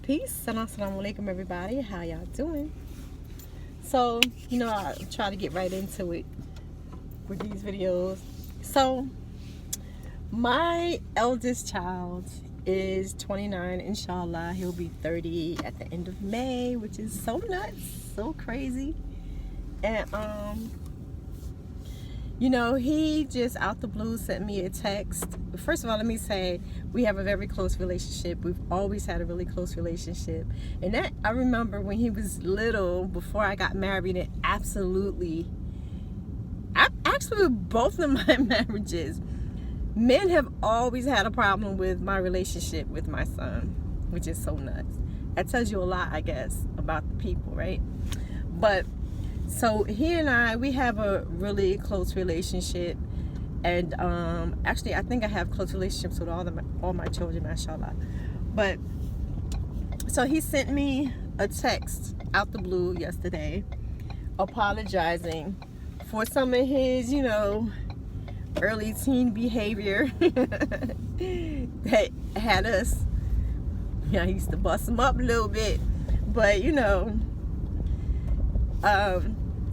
Peace and assalamu alaikum, everybody. How y'all doing? So, I try to get right into it with these videos. So, my eldest child is 29, inshallah. He'll be 30 at the end of May, which is so nuts, so crazy. And, he just out the blue sent me a text. First of all, let me say, we have a very close relationship. We've always had a really close relationship. And that, I remember when he was little, before I got married, and actually, both of my marriages, men have always had a problem with my relationship with my son, which is so nuts. That tells you a lot, I guess, about the people, right? But so he and I, we have a really close relationship, and actually I think I have close relationships with all my children, mashallah. But so he sent me a text out the blue yesterday apologizing for some of his, early teen behavior that had us, I used to bust him up a little bit, but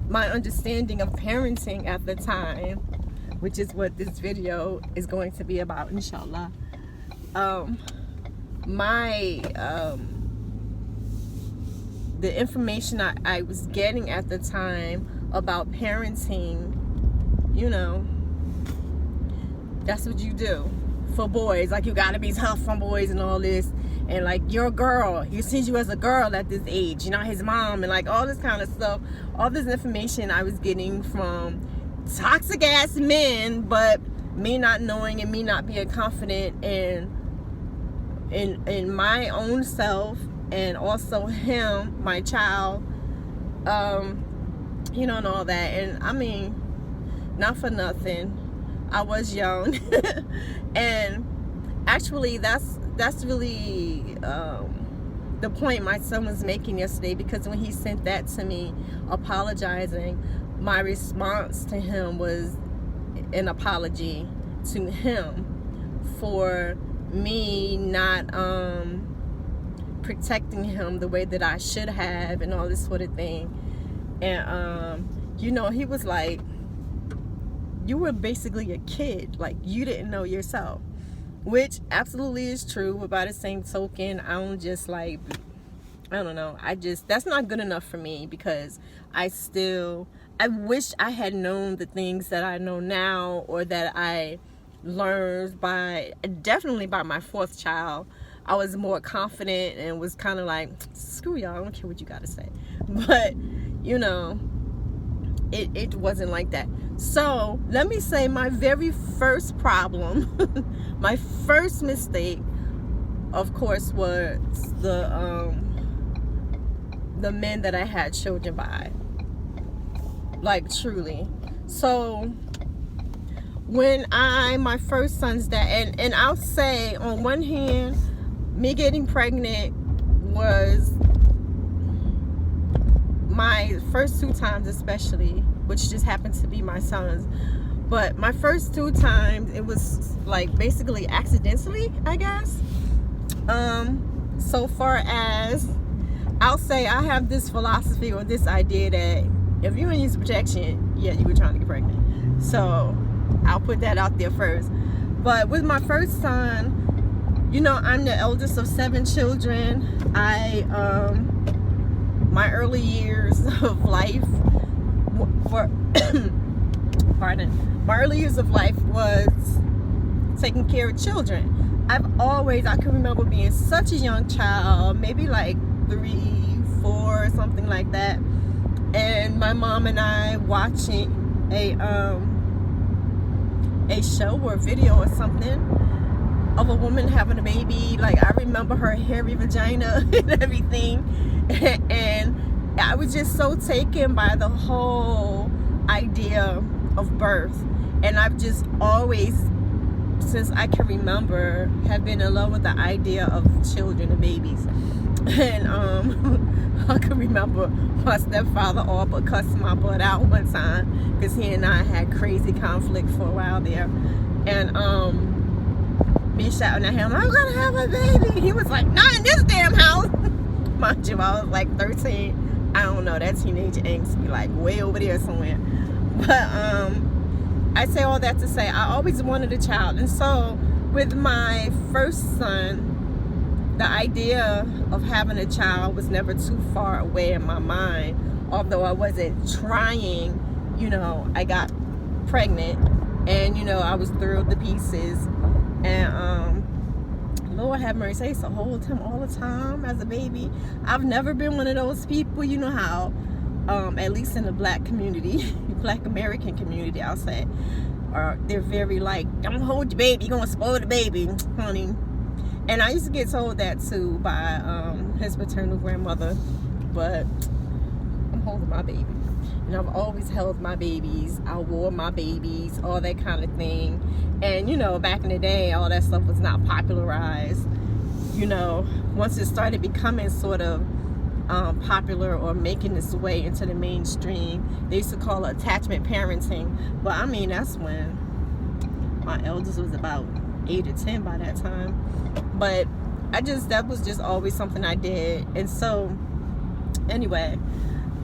my understanding of parenting at the time, which is what this video is going to be about, inshallah. The information I was getting at the time about parenting, that's what you do for boys. Like, you gotta be tough on boys and all this. And like, you're a girl, he sees you as a girl at this age, his mom, and like all this kind of stuff. All this information I was getting from toxic ass men, but me not knowing and me not being confident in my own self, and also him, my child, and all that. And I mean, not for nothing, I was young. And actually that's really the point my son was making yesterday, because when he sent that to me apologizing, my response to him was an apology to him for me not protecting him the way that I should have, and all this sort of thing. And he was like, you were basically a kid, like you didn't know yourself. Which absolutely is true, but by the same token, I don't know, that's not good enough for me, because I wish I had known the things that I know now, or that I learned definitely by my fourth child. I was more confident and was kind of like, screw y'all, I don't care what you gotta say. But, it wasn't like that. So let me say, my very first problem, my first mistake, of course, was the men that I had children by. Like, truly. So when my first son's dad, and I'll say, on one hand, me getting pregnant was my first two times, especially, which just happened to be my sons. But my first two times, it was like basically accidentally, I guess. So far as, I'll say, I have this philosophy or this idea that if you ain't use protection, yeah, you were trying to get pregnant. So I'll put that out there first. But with my first son, I'm the eldest of 7 children. My early years of life my early years of life was taking care of children. I can remember being such a young child, maybe like 3, 4, something like that, and my mom and I watching a show or video or something of a woman having a baby. Like, I remember her hairy vagina and everything, and I was just so taken by the whole idea of birth. And I've just always, since I can remember, have been in love with the idea of children and babies. And I can remember my stepfather all but cussed my butt out one time, because he and I had crazy conflict for a while there. And me shouting at him, I'm gonna have a baby. He was like, not in this damn house. Mind you, I was like 13. I don't know, that teenage angst be like way over there somewhere. But I say all that to say I always wanted a child. And so with my first son, the idea of having a child was never too far away in my mind. Although I wasn't trying, I got pregnant, and I was thrilled to pieces. And Lord have mercy, I used to hold him all the time as a baby. I've never been one of those people, you know how at least in the black community, black American community, I'll say, they're very like, don't hold your baby, you're gonna spoil the baby, honey. And I used to get told that too by his paternal grandmother. But I'm holding my baby, and I've always held my babies. I wore my babies, all that kind of thing. And back in the day, all that stuff was not popularized. Once it started becoming sort of popular or making its way into the mainstream, they used to call it attachment parenting. But I mean, that's when my eldest was about 8 or 10 by that time. But that was just always something I did. And so anyway,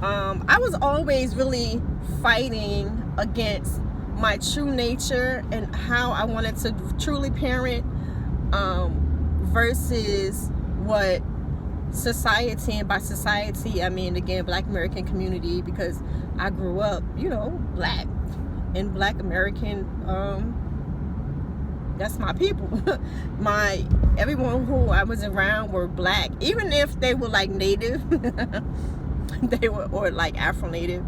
I was always really fighting against my true nature and how I wanted to truly parent versus what society, and by society I mean again black American community, because I grew up black in black American, that's my people. Everyone who I was around were black, even if they were like native or like Afro-Native,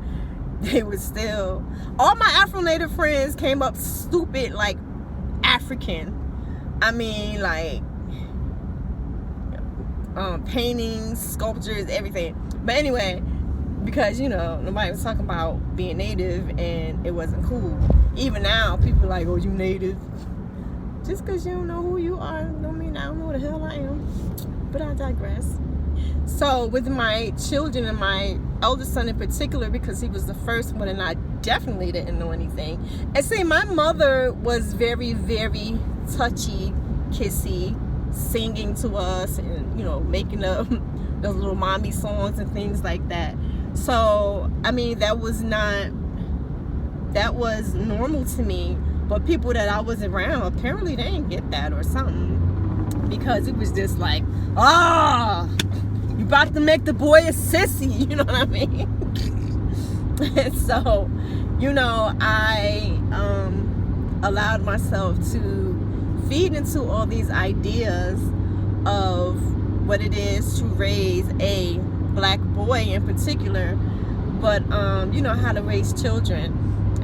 they were still, all my Afro-Native friends came up stupid like African. I mean, like paintings, sculptures, everything. But anyway, because nobody was talking about being native and it wasn't cool. Even now people are like, oh, you native. Just because you don't know who you are don't mean I don't know who the hell I am. But I digress. So with my children, and my eldest son in particular, because he was the first one and I definitely didn't know anything. And see, my mother was very, very touchy, kissy, singing to us and making up those little mommy songs and things like that. So I mean, that was normal to me. But people that I was around, apparently they didn't get that or something, because it was just like, you about to make the boy a sissy, you know what I mean? And so, I allowed myself to feed into all these ideas of what it is to raise a black boy in particular, but how to raise children.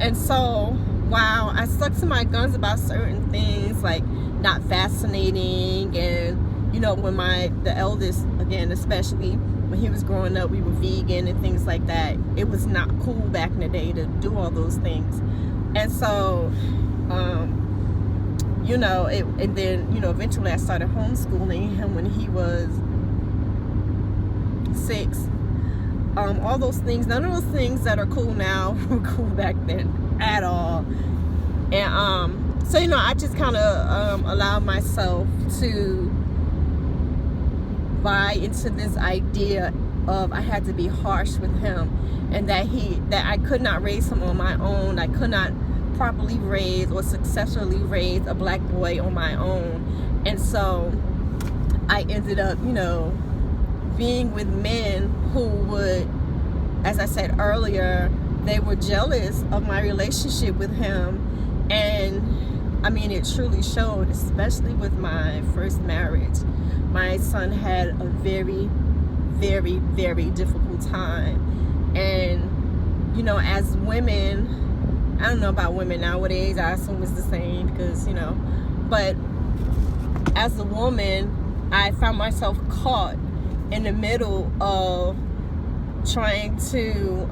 And so while I stuck to my guns about certain things, like not fascinating, and when the eldest, again especially when he was growing up, we were vegan and things like that, it was not cool back in the day to do all those things. And so and then eventually I started homeschooling him when he was 6. All those things, none of those things that are cool now were cool back then at all. And so I just kind of allowed myself to buy into this idea of I had to be harsh with him, and that I could not raise him on my own. I could not properly raise or successfully raise a black boy on my own. And so I ended up being with men who would, as I said earlier, they were jealous of my relationship with him. And I mean, it truly showed, especially with my first marriage. My son had a very, very, very difficult time. And as women, I don't know about women nowadays, I assume it's the same, because but as a woman, I found myself caught in the middle of trying to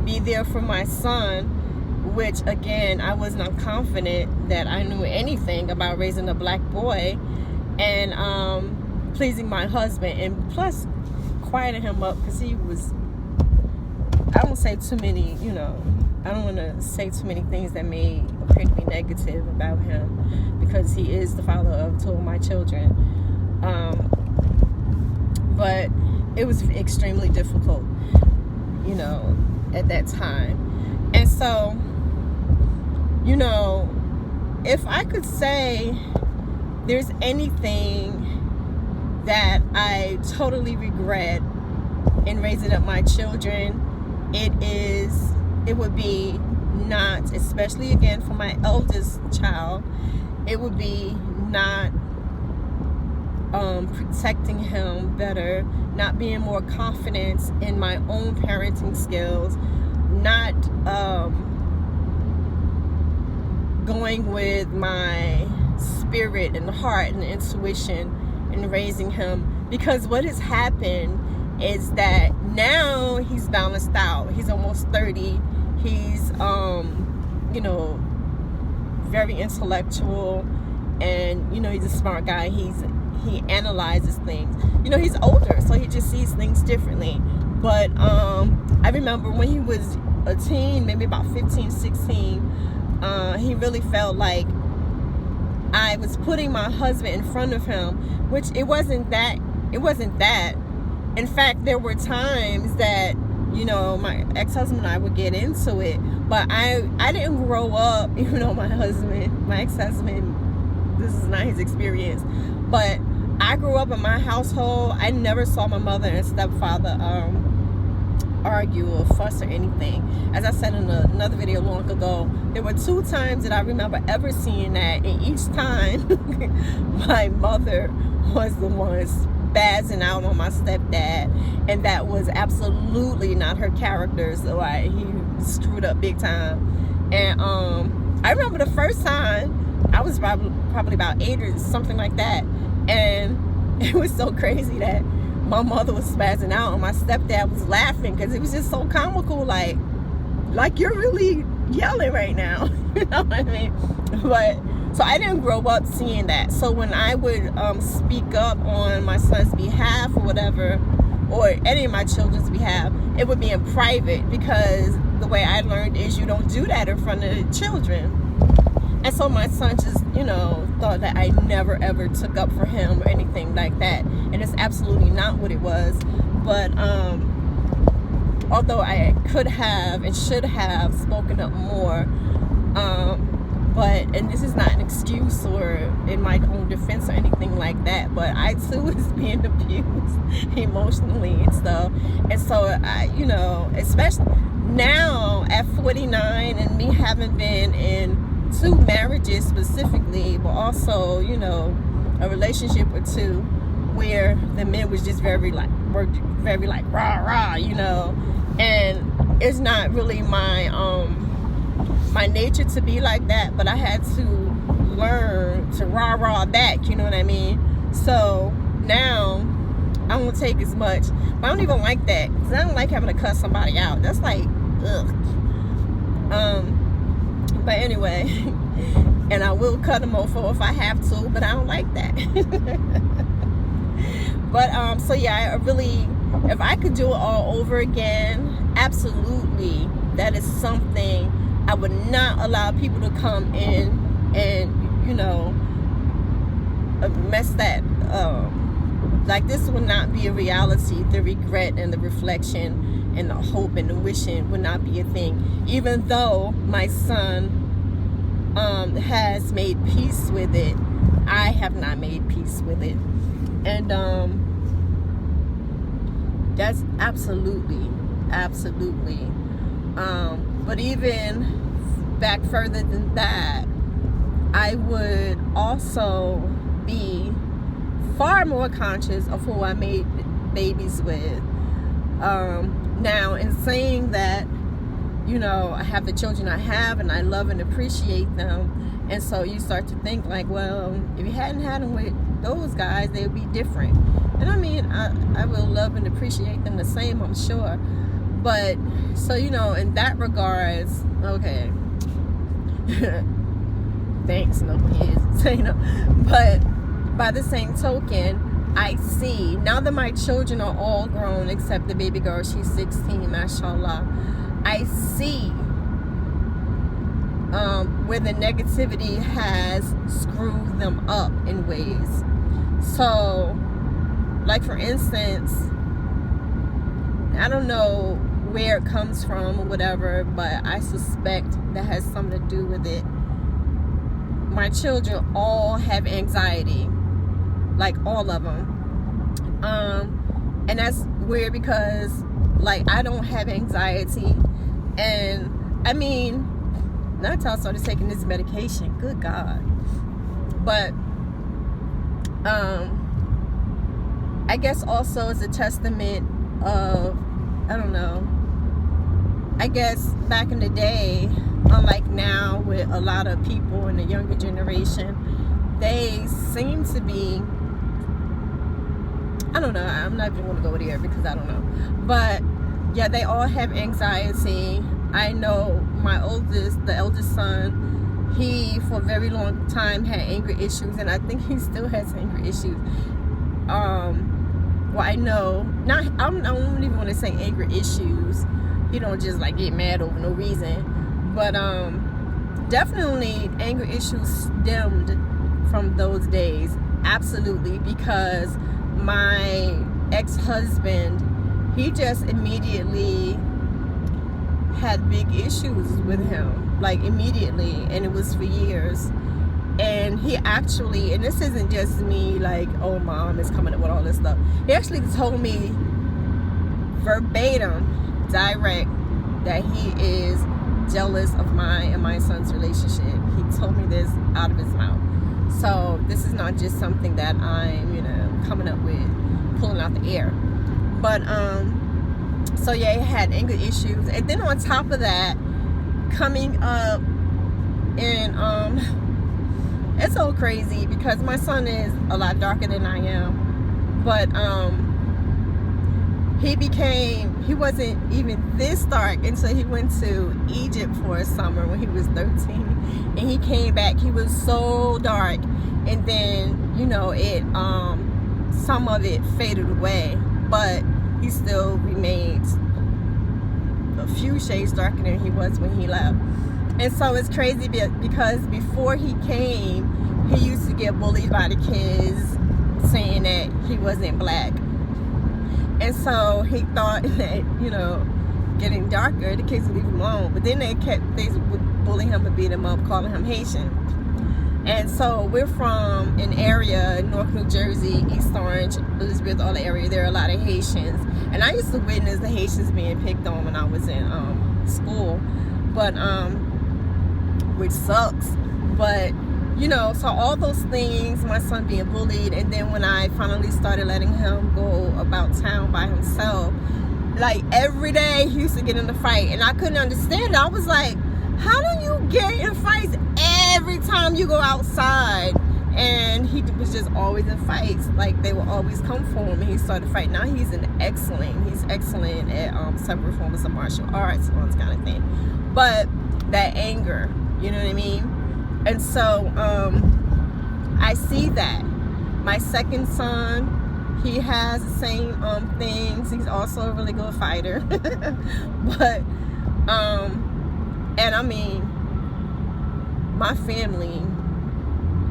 be there for my son, which again, I was not confident that I knew anything about raising a black boy, and pleasing my husband, and plus quieting him up, because he was, I don't say too many, I don't want to say too many things that may appear to be negative about him, because he is the father of 2 of my children. but it was extremely difficult, you know, at that time. And so, you know, if I could say there's anything that I totally regret in raising up my children, it would be not, especially again for my eldest child, it would be not protecting him better, not being more confident in my own parenting skills, not going with my spirit and heart and intuition in raising him. Because what has happened is that now he's balanced out. He's almost 30. He's you know, very intellectual, and you know, he's a smart guy. He analyzes things. You know, he's older, so he just sees things differently. But I remember when he was a teen, maybe about 15, 16, he really felt like I was putting my husband in front of him, which it wasn't that. In fact, there were times that, you know, my ex-husband and I would get into it, but I didn't grow up, even though my ex-husband, this is not his experience, but I grew up in my household. I never saw my mother and stepfather argue or fuss or anything. As I said in another video long ago, there were 2 times that I remember ever seeing that, and each time my mother was the one spazzing out on my stepdad, and that was absolutely not her character, so he screwed up big time. And I remember the first time I was probably about 8 or something like that, and it was so crazy that my mother was spazzing out and my stepdad was laughing, because it was just so comical, like you're really yelling right now. You know what I mean? But so I didn't grow up seeing that. So when I would speak up on my son's behalf or whatever, or any of my children's behalf, it would be in private, because the way I learned is you don't do that in front of the children. And so my son just, you know, thought that I never ever took up for him or anything like that. And it's absolutely not what it was. But although I could have and should have spoken up more, and this is not an excuse or in my own defense or anything like that, but I too was being abused emotionally and stuff. And so I, you know, especially now at 49 and me having been in 2 marriages specifically, but also, you know, a relationship or 2 where the men was just very like rah rah, you know, and it's not really my nature to be like that, but I had to learn to rah rah back, you know what I mean? So now I won't take as much, but I don't even like that, because I don't like having to cuss somebody out. That's like, ugh. But anyway, and I will cut them off if I have to, but I don't like that. But so yeah, I really, if I could do it all over again, absolutely, that is something I would not allow people to come in and, you know, mess that like this would not be a reality. The regret and the reflection and the hope and the wishing would not be a thing, even though my son has made peace with it. I have not made peace with it. And that's absolutely but even back further than that, I would also be far more conscious of who I made babies with. Now, in saying that, you know, I have the children I have and I love and appreciate them, and so you start to think like, well, if you hadn't had them with those guys, they would be different. And I mean, I will love and appreciate them the same, I'm sure. But so, you know, in that regards, okay, thanks, no kids, you know. But by the same token, I see now that my children are all grown except the baby girl, she's 16, mashallah. I see where the negativity has screwed them up in ways. So, like for instance, I don't know where it comes from or whatever, but I suspect that has something to do with it. My children all have anxiety, like all of them. And that's weird because like I don't have anxiety, and I mean, not until I started taking this medication, good God. But I guess also it's a testament of, I don't know, I guess back in the day, unlike now with a lot of people in the younger generation, they seem to be, I don't know, I'm not even going to go there because I don't know. But yeah, they all have anxiety. I know my the eldest son, he for a very long time had anger issues, and I think he still has anger issues. Well, I know, I don't even want to say anger issues. You don't just like get mad over no reason. But definitely anger issues stemmed from those days. Absolutely, because my ex-husband, he just immediately had big issues with him, like immediately, and it was for years. And he actually, and this isn't just me like, oh, mom is coming up with all this stuff. He actually told me verbatim, direct, that he is jealous of my and my son's relationship. He told me this out of his mouth. So this is not just something that I'm, coming up with, pulling out the air. But so yeah, he had anger issues, and then on top of that, coming up in it's so crazy because my son is a lot darker than I am, but he wasn't even this dark until he went to Egypt for a summer when he was 13, and he came back, he was so dark, and then it some of it faded away, but he still remains a few shades darker than he was when he left. And so it's crazy because before he came, he used to get bullied by the kids saying that he wasn't black. And so he thought that, getting darker, the kids would leave him alone. But then they would bully him and beat him up, calling him Haitian. And so we're from an area, North New Jersey, East Orange, Elizabeth, all the area. There are a lot of Haitians. And I used to witness the Haitians being picked on when I was in school. But, which sucks. But, so all those things, my son being bullied, and then when I finally started letting him go about town by himself, like every day he used to get in a fight, and I couldn't understand it. I was like, how do you get in fights every time you go outside? And he was just always in fights. Like they would always come for him, and he started fighting. Now he's excellent at several forms of martial arts, all this kind of thing. But that anger, you know what I mean? And so I see that. My second son, he has the same things. He's also a really good fighter. But and I mean, my family,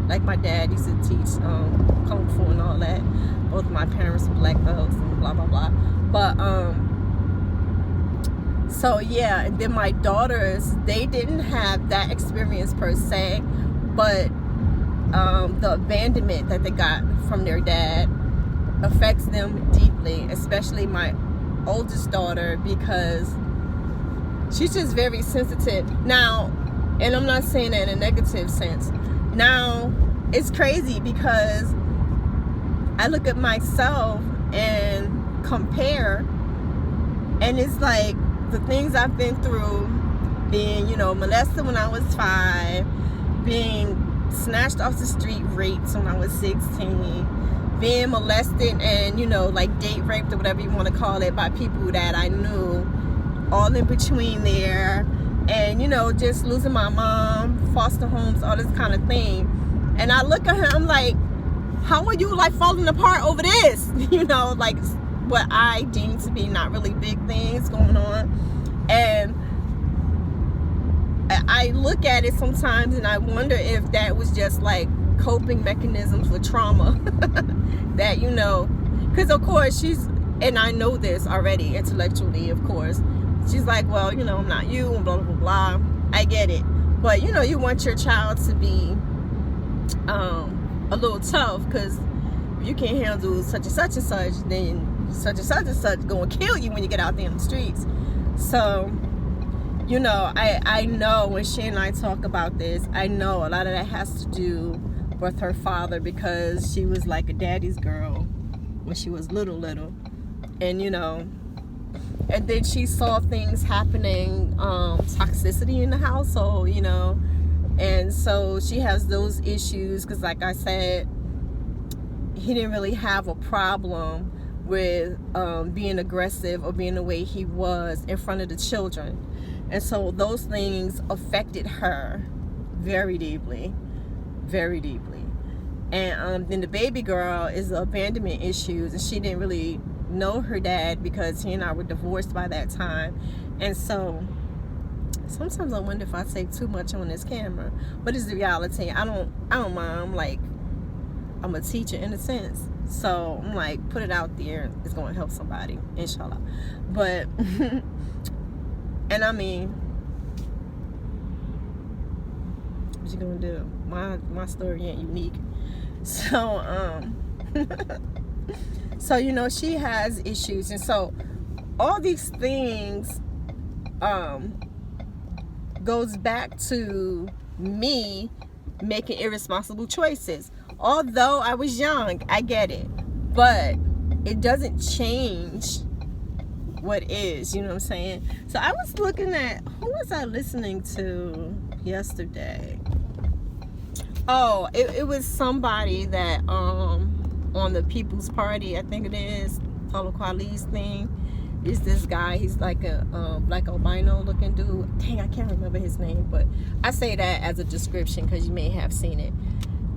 like my dad used to teach Kung Fu and all that. Both of my parents were black belts and blah, blah, blah. But, so yeah, and then my daughters, they didn't have that experience per se, but the abandonment that they got from their dad affects them deeply, especially my oldest daughter, because she's just very sensitive. Now, and I'm not saying that in a negative sense. Now, it's crazy because I look at myself and compare, and it's like the things I've been through, being, molested when I was 5, being snatched off the street, raped when I was 16, being molested and, like date raped or whatever you want to call it by people that I knew, all in between there, and, just losing my mom, foster homes, all this kind of thing. And I look at her, I'm like, how are you like falling apart over this? Like what I deem to be not really big things going on. And I look at it sometimes and I wonder if that was just like coping mechanisms with trauma that, because of course and I know this already intellectually, of course. She's like, well, I'm not you, and blah, blah, blah. I get it. But, you want your child to be a little tough, because if you can't handle such and such, then such and such going to kill you when you get out there in the streets. So, I know when she and I talk about this, I know a lot of that has to do with her father, because she was like a daddy's girl when she was little. And, and then she saw things happening, toxicity in the household, and so she has those issues, because like I said, he didn't really have a problem with being aggressive or being the way he was in front of the children. And so those things affected her very deeply, very deeply. And then the baby girl is the abandonment issues, and she didn't really know her dad because he and I were divorced by that time. And so sometimes I wonder if I say too much on this camera, but it's the reality. I don't mind. I'm a teacher in a sense, so I'm like, put it out there, it's going to help somebody, inshallah. But and I mean, what you gonna do? My story ain't unique. So so she has issues, and so all these things goes back to me making irresponsible choices. Although I was young, I get it, but it doesn't change what is, you know what I'm saying? So I was looking at, who was I listening to yesterday? Oh, it was somebody that on the People's Party, I think it is, Paula Kweli's thing. Is this guy, he's like a black albino looking dude. Dang, I can't remember his name, but I say that as a description because you may have seen it,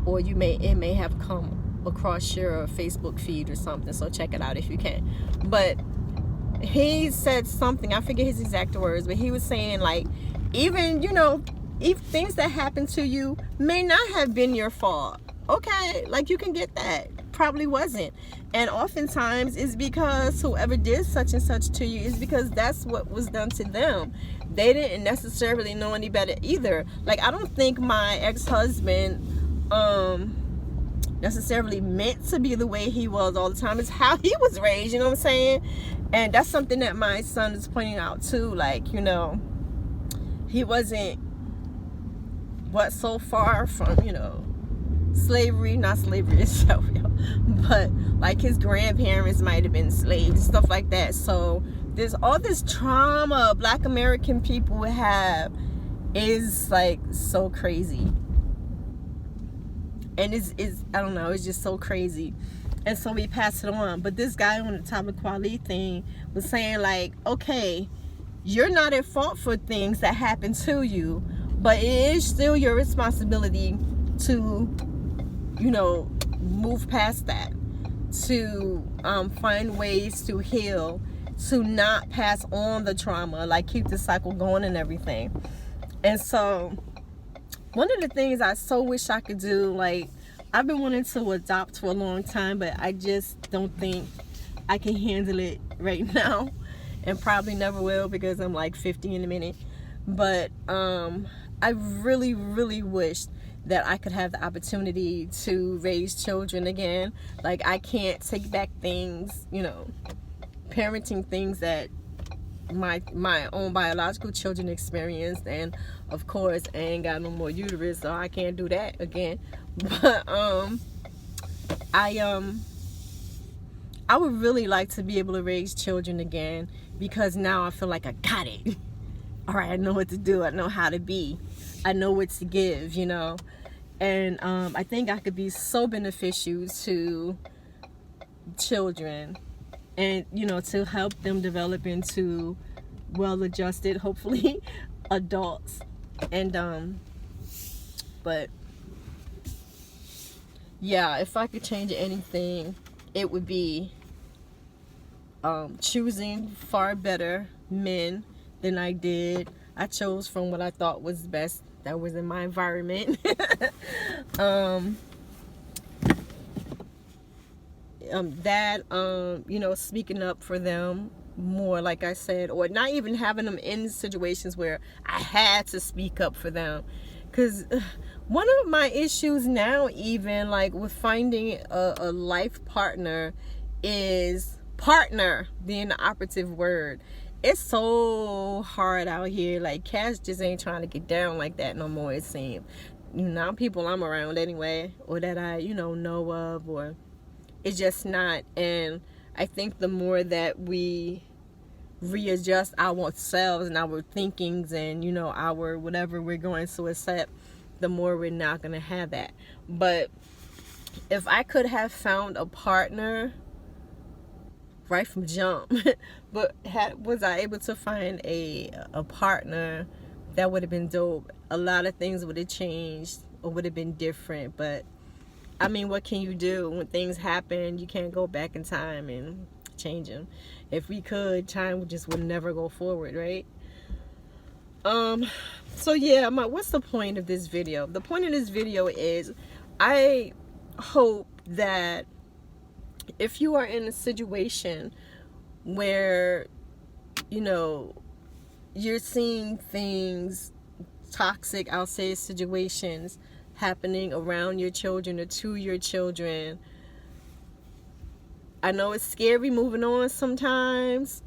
or it may have come across your Facebook feed or something, so check it out if you can. But he said something, I forget his exact words, but he was saying, like, even if things that happen to you may not have been your fault, okay, like, you can get that, probably wasn't. And oftentimes it's because whoever did such and such to you is because that's what was done to them. They didn't necessarily know any better either. Like, I don't think my ex-husband necessarily meant to be the way he was all the time. It's how he was raised, you know what I'm saying? And that's something that my son is pointing out too. Like, he wasn't so far from, slavery, not slavery itself, but like his grandparents might have been slaves and stuff like that. So there's all this trauma Black American people have is like so crazy, and it's I don't know, it's just so crazy. And so we pass it on. But this guy on the Paula Kweli thing was saying, like, okay, you're not at fault for things that happen to you, but it is still your responsibility to move past that, to find ways to heal, to not pass on the trauma, like keep the cycle going and everything. And so one of the things I so wish I could do, like, I've been wanting to adopt for a long time, but I just don't think I can handle it right now, and probably never will, because I'm like 50 in a minute. But I really, really wish that I could have the opportunity to raise children again. Like, I can't take back things, parenting things that my own biological children experienced. And of course, I ain't got no more uterus, so I can't do that again. But I would really like to be able to raise children again, because now I feel like I got it. All right, I know what to do, I know how to be, I know what to give, and I think I could be so beneficial to children, and to help them develop into well-adjusted, hopefully, adults. And but yeah, if I could change anything, it would be choosing far better men than I did. I chose from what I thought was best that was in my environment. that speaking up for them more, like I said, or not even having them in situations where I had to speak up for them. Because one of my issues now, even like with finding a life partner, is partner being the operative word. It's so hard out here. Like, cats just ain't trying to get down like that no more, it seems. Not people I'm around anyway, or that I know of, or it's just not. And I think the more that we readjust ourselves and our thinkings and our whatever we're going to accept, the more we're not going to have that. But if I could have found a partner right from jump but was I able to find a partner, that would have been dope. A lot of things would have changed or would have been different. But I mean, what can you do when things happen? You can't go back in time and change them. If we could, time just would never go forward, right? So yeah, what's the point of this video? The point of this video is, I hope that if you are in a situation where you're seeing things, toxic, I'll say, situations happening around your children or to your children, I know it's scary moving on sometimes.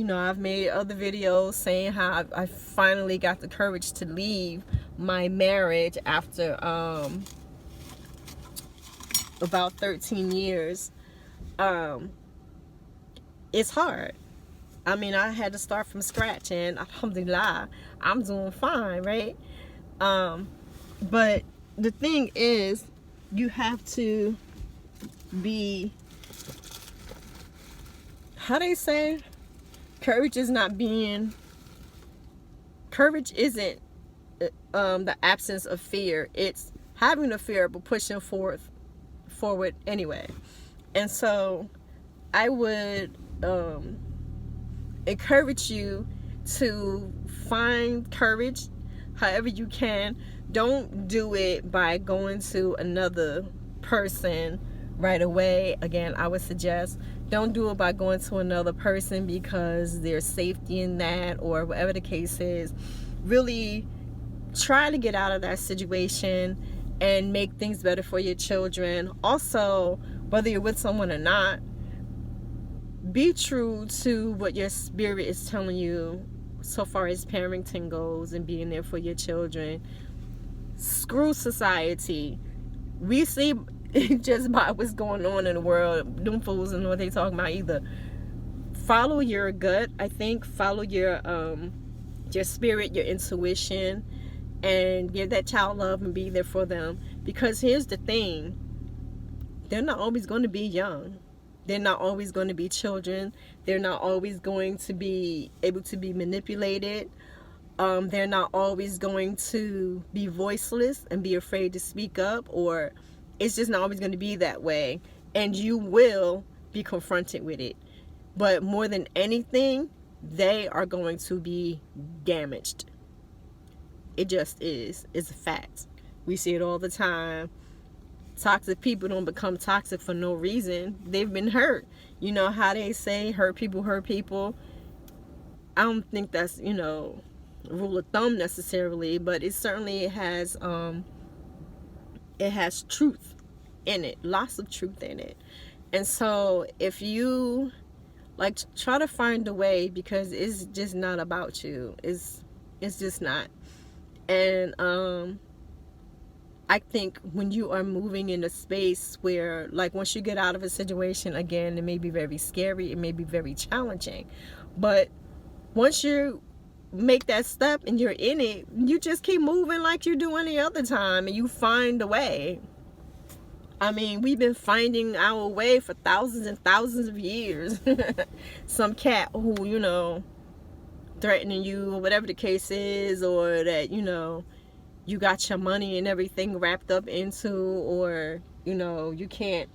I've made other videos saying how I finally got the courage to leave my marriage after about 13 years. It's hard. I mean, I had to start from scratch, and alhamdulillah, I'm doing fine, right? But the thing is, you have to be, how they say, courage isn't the absence of fear. It's having the fear but pushing forward anyway. And so I would encourage you to find courage however you can. Don't do it by going to another person right away. Again, I would suggest, don't do it by going to another person because there's safety in that, or whatever the case is. Really try to get out of that situation and make things better for your children. Also, whether you're with someone or not, be true to what your spirit is telling you so far as parenting goes and being there for your children. Screw society. We see just by what's going on in the world, them fools don't know what they talking about either. Follow your gut, I think. Follow your spirit, your intuition, and give that child love and be there for them. Because here's the thing, they're not always going to be young. They're not always going to be children. They're not always going to be able to be manipulated. They're not always going to be voiceless and be afraid to speak up, or it's just not always going to be that way. And you will be confronted with it. But more than anything, they are going to be damaged. It just is. It's a fact. We see it all the time. Toxic people don't become toxic for no reason. They've been hurt. You know how they say, hurt people hurt people. I don't think that's, rule of thumb necessarily, but it certainly has truth in it, lots of truth in it. And so if you try to find a way, because it's just not about you. It's just not. And I think when you are moving in a space where, once you get out of a situation, again, it may be very scary, it may be very challenging, but once you make that step and you're in it, you just keep moving like you do any other time, and you find a way. I mean, we've been finding our way for thousands and thousands of years. Some cat who, threatening you, or whatever the case is, or that, you got your money and everything wrapped up into, or, you can't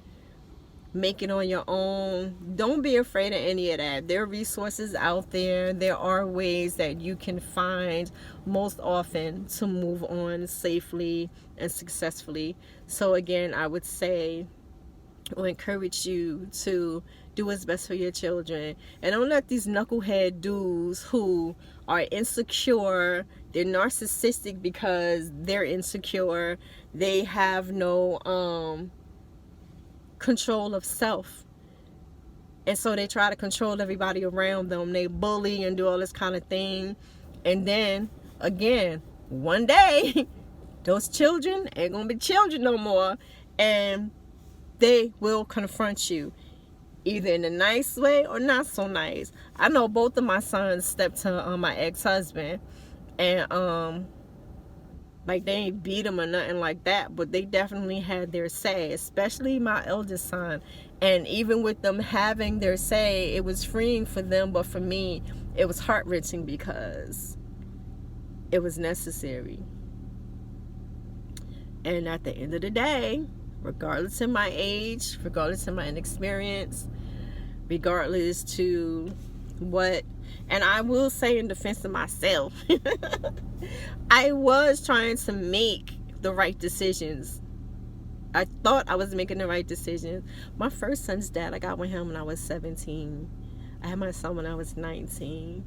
make it on your own. Don't be afraid of any of that. There are resources out there. There are ways that you can find most often to move on safely and successfully. So again, I would say, or encourage you to do what's best for your children. And don't let these knucklehead dudes who are insecure, they're narcissistic because they're insecure, they have no control of self, and so they try to control everybody around them. They bully and do all this kind of thing, and then again, one day those children ain't gonna be children no more, and they will confront you, either in a nice way or not so nice. I know both of my sons stepped to my ex-husband, and like, they ain't beat him or nothing like that, but they definitely had their say, especially my eldest son. And even with them having their say, it was freeing for them, but for me it was heart-wrenching because it was necessary. And at the end of the day, regardless of my age, regardless of my inexperience, regardless to what, and I will say in defense of myself, I was trying to make the right decisions. I thought I was making the right decisions. My first son's dad, I got with him when I was 17. I had my son when I was 19.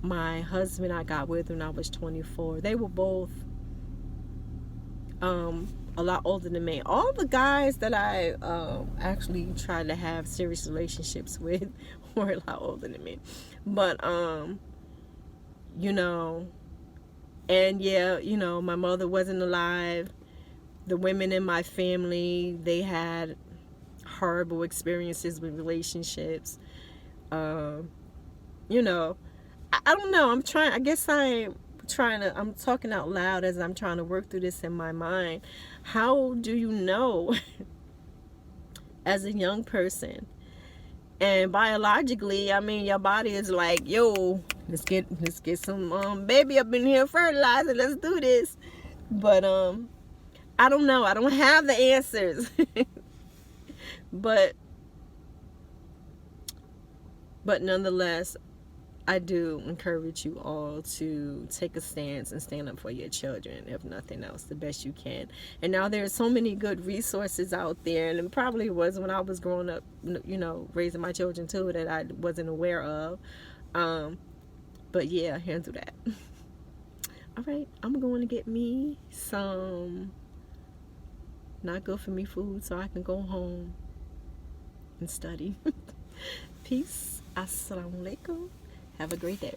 My husband I got with when I was 24. They were both a lot older than me. All the guys that I actually tried to have serious relationships with were a lot older than me. But you know, and yeah, you know, my mother wasn't alive. The women in my family, they had horrible experiences with relationships. You know, I don't know. I'm talking out loud as I'm trying to work through this in my mind. How do you know as a young person? And biologically, I mean, your body is like, yo, let's get some baby up in here, fertilizer, let's do this. But I don't know. I don't have the answers. but nonetheless, I do encourage you all to take a stance and stand up for your children, if nothing else, the best you can. And now there's so many good resources out there, and it probably was when I was growing up, you know, raising my children too, that I wasn't aware of. But yeah, handle that. All right, I'm going to get me some not good for me food so I can go home and study. Peace. Assalamu alaikum. Have a great day.